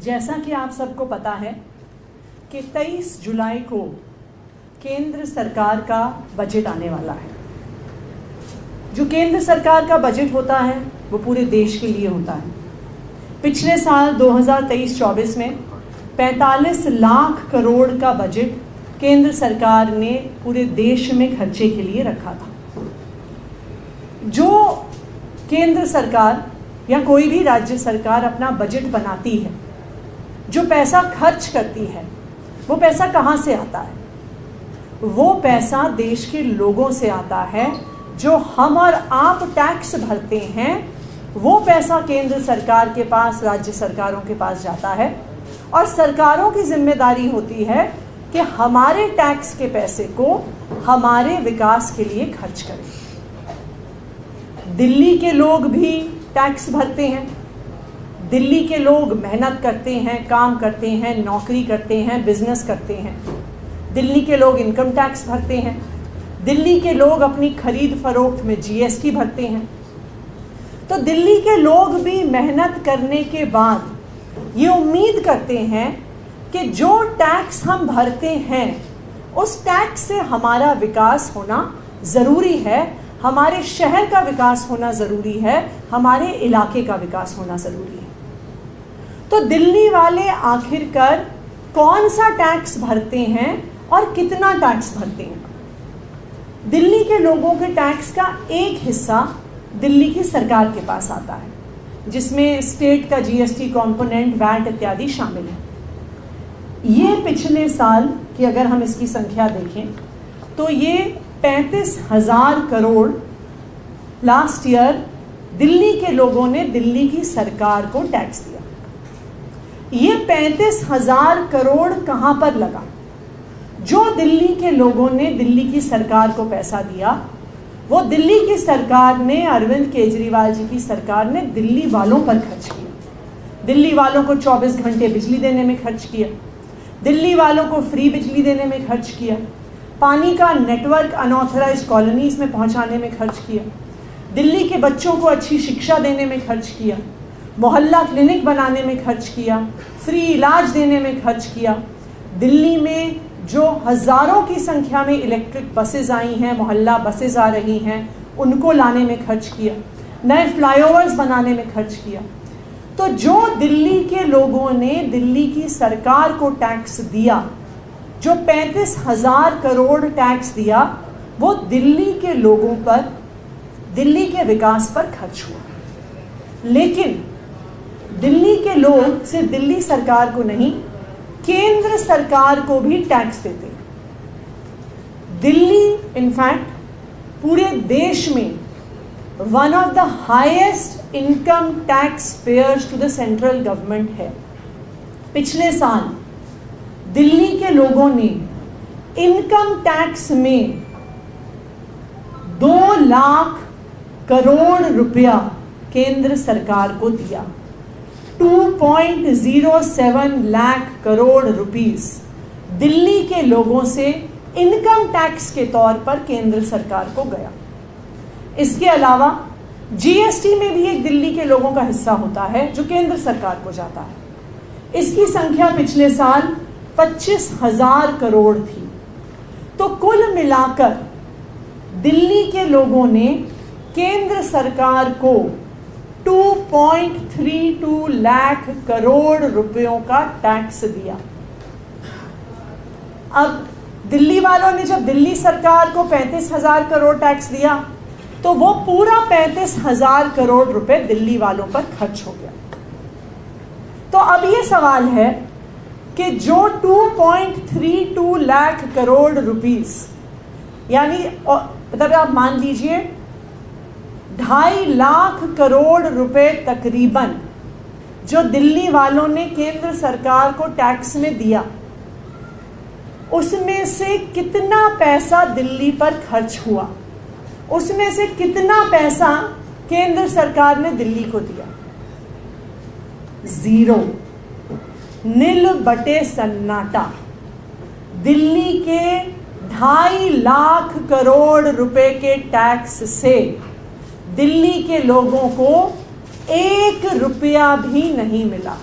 जैसा कि आप सबको पता है कि 23 जुलाई को केंद्र सरकार का बजट आने वाला है। जो केंद्र सरकार का बजट होता है वो पूरे देश के लिए होता है। पिछले साल 2023-24 में 45 लाख करोड़ का बजट केंद्र सरकार ने पूरे देश में खर्चे के लिए रखा था। जो केंद्र सरकार या कोई भी राज्य सरकार अपना बजट बनाती है, जो पैसा खर्च करती है, वो पैसा कहाँ से आता है? वो पैसा देश के लोगों से आता है। जो हम और आप टैक्स भरते हैं वो पैसा केंद्र सरकार के पास, राज्य सरकारों के पास जाता है और सरकारों की जिम्मेदारी होती है कि हमारे टैक्स के पैसे को हमारे विकास के लिए खर्च करें। दिल्ली के लोग भी टैक्स भरते हैं। दिल्ली के लोग मेहनत करते हैं, काम करते हैं, नौकरी करते हैं, बिजनेस करते हैं। दिल्ली के लोग इनकम टैक्स भरते हैं। दिल्ली के लोग अपनी खरीद फरोख्त में जीएसटी भरते हैं। तो दिल्ली के लोग भी मेहनत करने के बाद ये उम्मीद करते हैं कि जो टैक्स हम भरते हैं उस टैक्स से हमारा विकास होना ज़रूरी है, हमारे शहर का विकास होना ज़रूरी है, हमारे इलाके का विकास होना ज़रूरी है। तो दिल्ली वाले आखिरकार कौन सा टैक्स भरते हैं और कितना टैक्स भरते हैं? दिल्ली के लोगों के टैक्स का एक हिस्सा दिल्ली की सरकार के पास आता है, जिसमें स्टेट का जीएसटी कंपोनेंट, वैट इत्यादि शामिल है। ये पिछले साल की अगर हम इसकी संख्या देखें तो ये 35,000 करोड़ लास्ट ईयर दिल्ली के लोगों ने दिल्ली की सरकार को टैक्स दिया। ये 35,000 करोड़ कहाँ पर लगा? जो दिल्ली के लोगों ने दिल्ली की सरकार को पैसा दिया वो दिल्ली की सरकार ने, अरविंद केजरीवाल जी की सरकार ने दिल्ली वालों पर खर्च किया। दिल्ली वालों को 24 घंटे बिजली देने में खर्च किया, दिल्ली वालों को फ्री बिजली देने में खर्च किया, पानी का नेटवर्क अनऑथराइज्ड कॉलोनीज में पहुंचाने में खर्च किया, दिल्ली के बच्चों को अच्छी शिक्षा देने में खर्च किया, मोहल्ला क्लिनिक बनाने में खर्च किया, फ्री इलाज देने में खर्च किया। दिल्ली में जो हज़ारों की संख्या में इलेक्ट्रिक बसेस आई हैं, मोहल्ला बसेस आ रही हैं, उनको लाने में खर्च किया, नए फ्लाईओवर्स बनाने में खर्च किया। तो जो दिल्ली के लोगों ने दिल्ली की सरकार को टैक्स दिया, जो 35,000 करोड़ टैक्स दिया, वो दिल्ली के लोगों पर, दिल्ली के विकास पर खर्च हुआ। लेकिन दिल्ली के लोग सिर्फ दिल्ली सरकार को नहीं, केंद्र सरकार को भी टैक्स देते हैं। दिल्ली इनफैक्ट पूरे देश में one of the highest income tax payers to the central government है। पिछले साल दिल्ली के लोगों ने इनकम टैक्स में 2 लाख करोड़ रुपया केंद्र सरकार को दिया। 2.07 लाख करोड़ रुपीस दिल्ली के लोगों से इनकम टैक्स के तौर पर केंद्र सरकार को गया। इसके अलावा जीएसटी में भी एक दिल्ली के लोगों का हिस्सा होता है जो केंद्र सरकार को जाता है। इसकी संख्या पिछले साल 25,000 करोड़ थी। तो कुल मिलाकर दिल्ली के लोगों ने केंद्र सरकार को 2.32 लाख करोड़ रुपयों का टैक्स दिया। अब दिल्ली वालों ने जब दिल्ली सरकार को 35,000 करोड़ टैक्स दिया तो वो पूरा 35,000 करोड़ रुपए दिल्ली वालों पर खर्च हो गया। तो अब ये सवाल है कि जो 2.32 लाख करोड़ रुपीस, यानी मतलब आप मान लीजिए 2.5 लाख करोड़ रुपए तकरीबन जो दिल्ली वालों ने केंद्र सरकार को टैक्स में दिया, उसमें से कितना पैसा दिल्ली पर खर्च हुआ, उसमें से कितना पैसा केंद्र सरकार ने दिल्ली को दिया? जीरो, नील बटे सन्नाटा। दिल्ली के 2.5 लाख करोड़ रुपए के टैक्स से दिल्ली के लोगों को 1 रुपया भी नहीं मिला।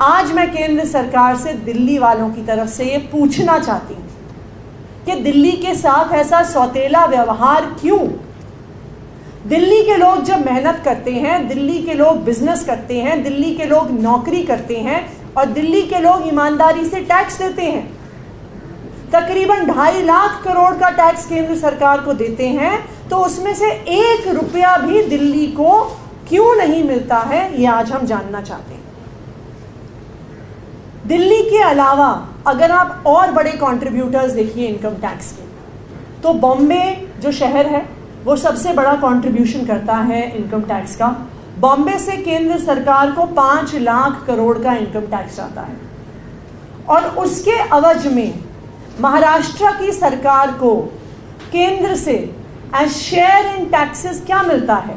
आज मैं केंद्र सरकार से दिल्ली वालों की तरफ से ये पूछना चाहती हूँ कि दिल्ली के साथ ऐसा सौतेला व्यवहार क्यों? दिल्ली के लोग जब मेहनत करते हैं, दिल्ली के लोग बिजनेस करते हैं, दिल्ली के लोग नौकरी करते हैं और दिल्ली के लोग ईमानदारी से टैक्स देते हैं, तकरीबन 2.5 लाख करोड़ का टैक्स केंद्र सरकार को देते हैं, तो उसमें से 1 रुपया भी दिल्ली को क्यों नहीं मिलता है, ये आज हम जानना चाहते हैं। दिल्ली के अलावा अगर आप और बड़े कंट्रीब्यूटर्स देखिए इनकम टैक्स के, तो बॉम्बे जो शहर है वो सबसे बड़ा कंट्रीब्यूशन करता है इनकम टैक्स का। बॉम्बे से केंद्र सरकार को 5 लाख करोड़ का इनकम टैक्स आता है और उसके अवज में महाराष्ट्र की सरकार को केंद्र से एज शेयर इन टैक्सेस क्या मिलता है?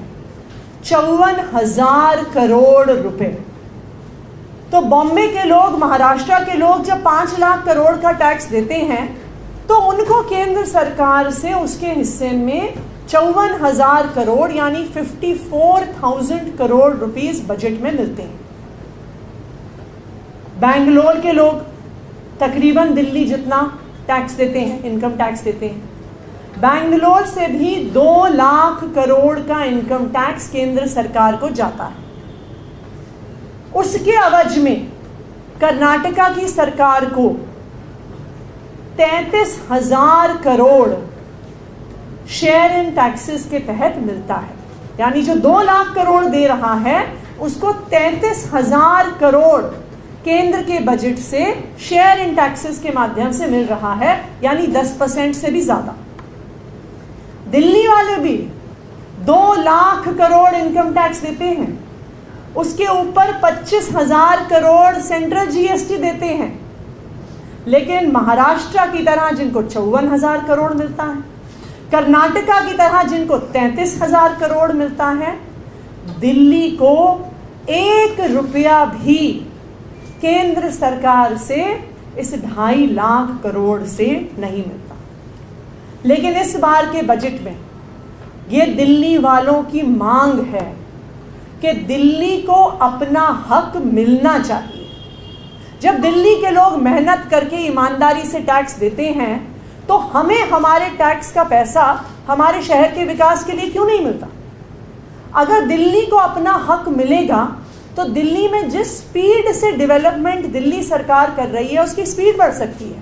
54,000 करोड़ रुपए। तो बॉम्बे के लोग, महाराष्ट्र के लोग जब 5 लाख करोड़ का टैक्स देते हैं तो उनको केंद्र सरकार से उसके हिस्से में 54,000 करोड़ यानी 54,000 करोड़ रुपीस बजट में मिलते हैं। बैंगलोर के लोग तकरीबन दिल्ली जितना टैक्स देते हैं, इनकम टैक्स देते हैं। बैंगलोर से भी 2 लाख करोड़ का इनकम टैक्स केंद्र सरकार को जाता है। उसके अवज में कर्नाटका की सरकार को 33,000 करोड़ शेयर इन टैक्सेस के तहत मिलता है, यानी जो 2 लाख करोड़ दे रहा है उसको 33,000 करोड़ केंद्र के बजट से शेयर इन टैक्सेस के माध्यम से मिल रहा है, यानी 10% से भी ज्यादा। दिल्ली वाले भी 2 लाख करोड़ इनकम टैक्स देते हैं, उसके ऊपर 25,000 करोड़ सेंट्रल जीएसटी देते हैं। लेकिन महाराष्ट्र की तरह जिनको 54,000 करोड़ मिलता है, कर्नाटका की तरह जिनको 33,000 करोड़ मिलता है, दिल्ली को 1 रुपया भी केंद्र सरकार से इस 2.5 लाख करोड़ से नहीं मिलता। लेकिन इस बार के बजट में ये दिल्ली वालों की मांग है कि दिल्ली को अपना हक मिलना चाहिए। जब दिल्ली के लोग मेहनत करके ईमानदारी से टैक्स देते हैं तो हमें हमारे टैक्स का पैसा हमारे शहर के विकास के लिए क्यों नहीं मिलता? अगर दिल्ली को अपना हक मिलेगा तो दिल्ली में जिस स्पीड से डेवलपमेंट दिल्ली सरकार कर रही है उसकी स्पीड बढ़ सकती है।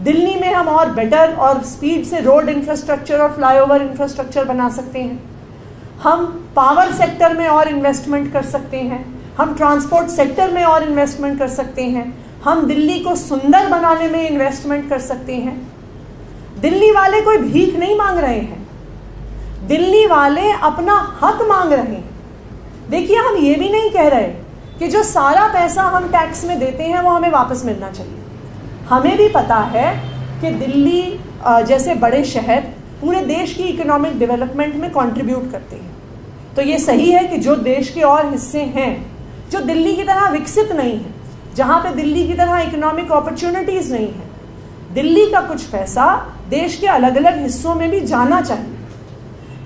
दिल्ली में हम और बेटर और स्पीड से रोड इंफ्रास्ट्रक्चर और फ्लाईओवर इंफ्रास्ट्रक्चर बना सकते हैं, हम पावर सेक्टर में और इन्वेस्टमेंट कर सकते हैं, हम ट्रांसपोर्ट सेक्टर में और इन्वेस्टमेंट कर सकते हैं, हम दिल्ली को सुंदर बनाने में इन्वेस्टमेंट कर सकते हैं। दिल्ली वाले कोई भीख नहीं मांग रहे हैं, दिल्ली वाले अपना हक मांग रहे हैं। देखिए, हम ये भी नहीं कह रहे कि जो सारा पैसा हम टैक्स में देते हैं वो हमें वापस मिलना चाहिए। हमें भी पता है कि दिल्ली जैसे बड़े शहर पूरे देश की इकोनॉमिक डेवलपमेंट में कंट्रीब्यूट करते हैं। तो ये सही है कि जो देश के और हिस्से हैं जो दिल्ली की तरह विकसित नहीं है, जहाँ पे दिल्ली की तरह इकोनॉमिक अपॉर्चुनिटीज़ नहीं है, दिल्ली का कुछ पैसा देश के अलग अलग हिस्सों में भी जाना चाहिए।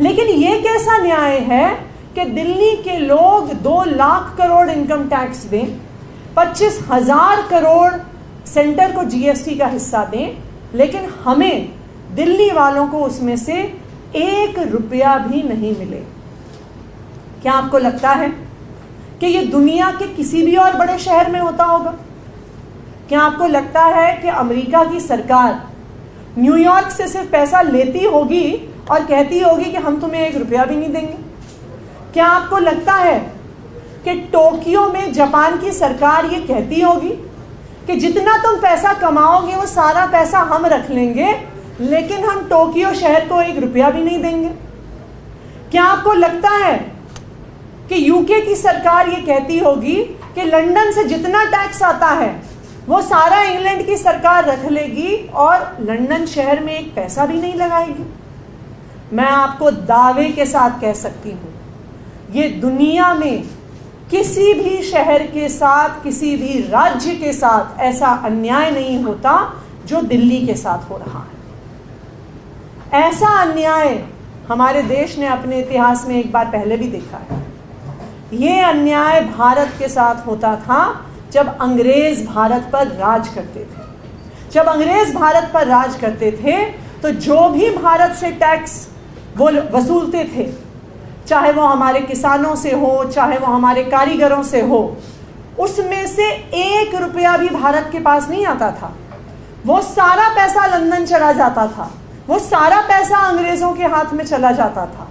लेकिन ये कैसा न्याय है कि दिल्ली के लोग 2 लाख करोड़ इनकम टैक्स दें, 25,000 करोड़ सेंटर को जीएसटी का हिस्सा दें, लेकिन हमें दिल्ली वालों को उसमें से 1 रुपया भी नहीं मिले। क्या आपको लगता है कि ये दुनिया के किसी भी और बड़े शहर में होता होगा? क्या आपको लगता है कि अमेरिका की सरकार न्यूयॉर्क से सिर्फ पैसा लेती होगी और कहती होगी कि हम तुम्हें 1 रुपया भी नहीं देंगे? क्या आपको लगता है कि टोक्यो में जापान की सरकार ये कहती होगी कि जितना तुम पैसा कमाओगे वो सारा पैसा हम रख लेंगे, लेकिन हम टोक्यो शहर को 1 रुपया भी नहीं देंगे? क्या आपको लगता है कि यूके की सरकार ये कहती होगी कि लंदन से जितना टैक्स आता है वो सारा इंग्लैंड की सरकार रख लेगी और लंदन शहर में 1 पैसा भी नहीं लगाएगी? मैं आपको दावे के साथ कह सकती हूँ, ये दुनिया में किसी भी शहर के साथ, किसी भी राज्य के साथ ऐसा अन्याय नहीं होता जो दिल्ली के साथ हो रहा है। ऐसा अन्याय हमारे देश ने अपने इतिहास में एक बार पहले भी देखा है। ये अन्याय भारत के साथ होता था जब अंग्रेज भारत पर राज करते थे। जब अंग्रेज भारत पर राज करते थे तो जो भी भारत से टैक्स वो वसूलते थे, चाहे वो हमारे किसानों से हो, चाहे वो हमारे कारीगरों से हो, उसमें से 1 रुपया भी भारत के पास नहीं आता था। वो सारा पैसा लंदन चला जाता था, वो सारा पैसा अंग्रेजों के हाथ में चला जाता था।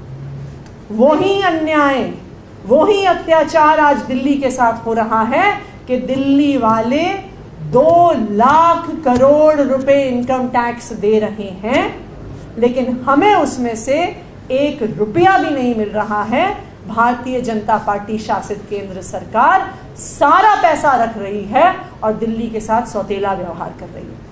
वही अन्याय, वही अत्याचार आज दिल्ली के साथ हो रहा है कि दिल्ली वाले 2 लाख करोड़ रुपए इनकम टैक्स दे रहे हैं, लेकिन हमें उसमें से 1 रुपया भी नहीं मिल रहा है। भारतीय जनता पार्टी शासित केंद्र सरकार सारा पैसा रख रही है और दिल्ली के साथ सौतेला व्यवहार कर रही है।